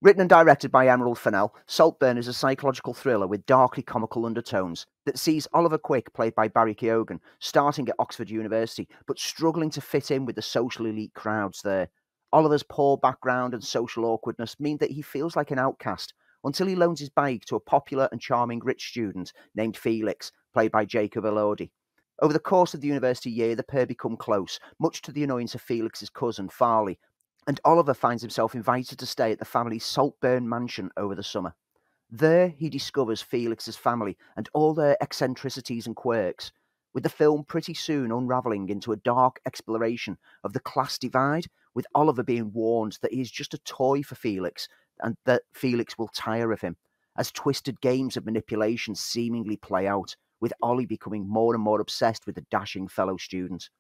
Written and directed by Emerald Fennell, Saltburn is a psychological thriller with darkly comical undertones that sees Oliver Quick, played by Barry Keoghan, starting at Oxford University, but struggling to fit in with the social elite crowds there. Oliver's poor background and social awkwardness mean that he feels like an outcast, until he loans his bike to a popular and charming rich student named Felix, played by Jacob Elordi. Over the course of the university year, the pair become close, much to the annoyance of Felix's cousin, Farley, and Oliver finds himself invited to stay at the family's Saltburn mansion over the summer. There, he discovers Felix's family and all their eccentricities and quirks, with the film pretty soon unravelling into a dark exploration of the class divide, with Oliver being warned that he is just a toy for Felix and that Felix will tire of him, as twisted games of manipulation seemingly play out, with Ollie becoming more and more obsessed with the dashing fellow student.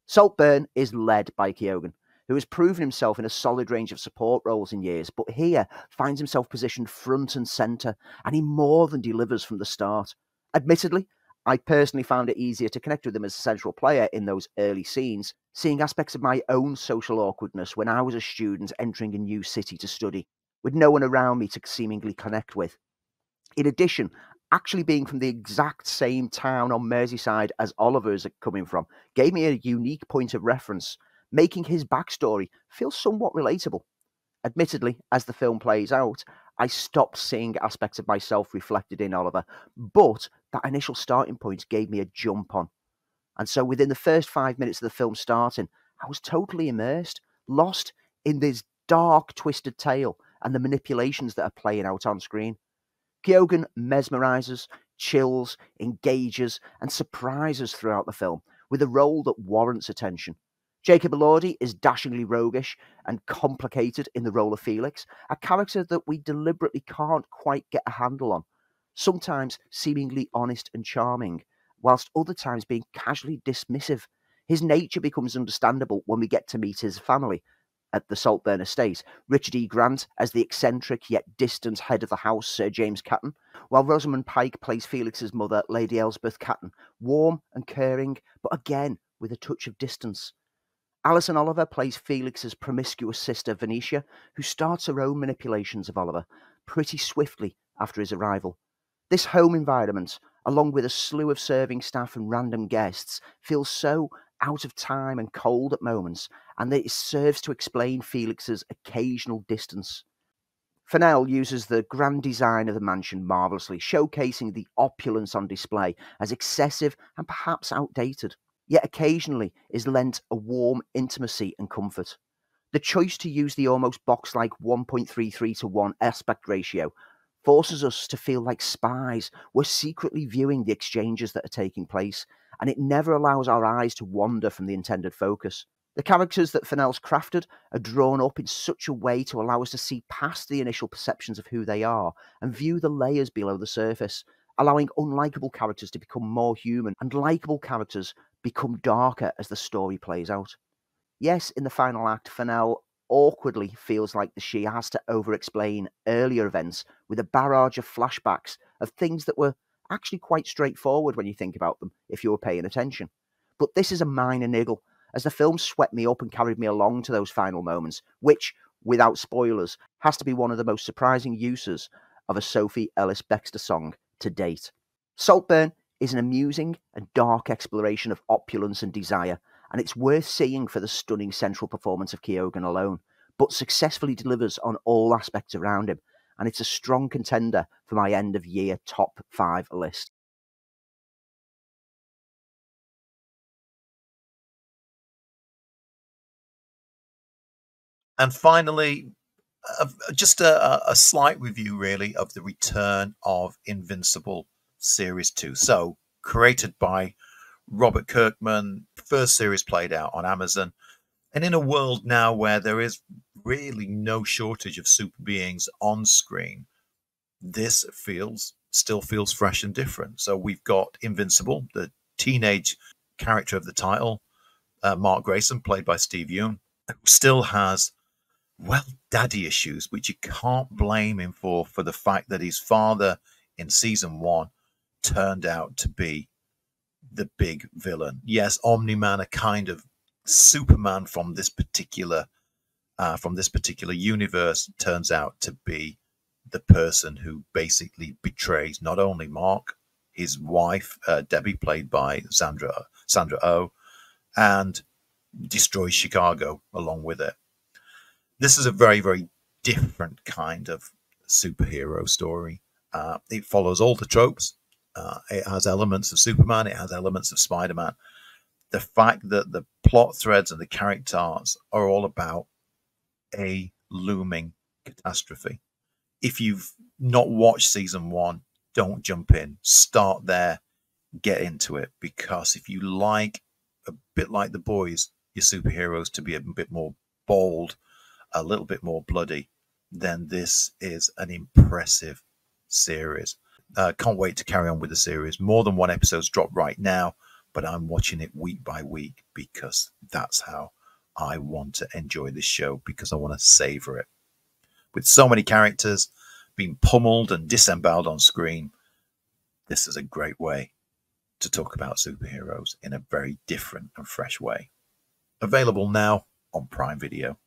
Saltburn is led by Keoghan, who has proven himself in a solid range of support roles in years, but here finds himself positioned front and centre, and he more than delivers from the start. Admittedly, I personally found it easier to connect with him as a central player in those early scenes, seeing aspects of my own social awkwardness when I was a student entering a new city to study, with no one around me to seemingly connect with. In addition, actually being from the exact same town on Merseyside as Oliver is coming from gave me a unique point of reference, making his backstory feel somewhat relatable. Admittedly, as the film plays out, I stopped seeing aspects of myself reflected in Oliver, but that initial starting point gave me a jump on. And so within the first 5 minutes of the film starting, I was totally immersed, lost in this dark, twisted tale and the manipulations that are playing out on screen. Keoghan mesmerises, chills, engages, and surprises throughout the film, with a role that warrants attention. Jacob Elordi is dashingly roguish and complicated in the role of Felix, a character that we deliberately can't quite get a handle on, sometimes seemingly honest and charming, whilst other times being casually dismissive. His nature becomes understandable when we get to meet his family at the Saltburn estate, Richard E. Grant as the eccentric yet distant head of the house, Sir James Catton, while Rosamund Pike plays Felix's mother, Lady Elspeth Catton, warm and caring, but again with a touch of distance. Alison Oliver plays Felix's promiscuous sister, Venetia, who starts her own manipulations of Oliver pretty swiftly after his arrival. This home environment, along with a slew of serving staff and random guests, feels so out of time and cold at moments, and that it serves to explain Felix's occasional distance. Fennell uses the grand design of the mansion marvellously, showcasing the opulence on display as excessive and perhaps outdated, yet occasionally is lent a warm intimacy and comfort. The choice to use the almost box-like 1.33:1 aspect ratio forces us to feel like spies. We're secretly viewing the exchanges that are taking place, and it never allows our eyes to wander from the intended focus. The characters that Fennell's crafted are drawn up in such a way to allow us to see past the initial perceptions of who they are and view the layers below the surface, allowing unlikable characters to become more human and likable characters become darker as the story plays out. Yes, in the final act, Fennell awkwardly feels like she has to over-explain earlier events with a barrage of flashbacks of things that were actually quite straightforward when you think about them, if you were paying attention. But this is a minor niggle, as the film swept me up and carried me along to those final moments, which, without spoilers, has to be one of the most surprising uses of a Sophie Ellis-Bextor song to date. Saltburn is an amusing and dark exploration of opulence and desire, and it's worth seeing for the stunning central performance of Keoghan alone, but successfully delivers on all aspects around him, and it's a strong contender for my end-of-year top 5 list. And finally, just a slight review, really, of the return of Invincible Series 2. So, created by Robert Kirkman, first series played out on Amazon. And in a world now where there is really no shortage of super beings on screen, this still feels fresh and different. So we've got Invincible, the teenage character of the title, Mark Grayson, played by Steve Yeun, who still has, well, daddy issues, which you can't blame him for the fact that his father in season 1 turned out to be the big villain. Yes, Omni-Man, a kind of Superman from this particular from this particular universe turns out to be the person who basically betrays not only Mark, his wife, Debbie, played by Sandra Oh, and destroys Chicago along with it. This is a very, very different kind of superhero story. It follows all the tropes. It has elements of Superman. It has elements of Spider-Man. The fact that the plot threads and the characters are all about a looming catastrophe. If you've not watched season 1, don't jump in. Start there. Get into it. Because if you like, a bit like The Boys, your superheroes to be a bit more bold, a little bit more bloody, then this is an impressive series. Can't wait to carry on with the series. More than one episode's dropped right now, but I'm watching it week by week because that's how I want to enjoy this show, because I want to savor it. With so many characters being pummeled and disemboweled on screen, this is a great way to talk about superheroes in a very different and fresh way. Available now on Prime Video.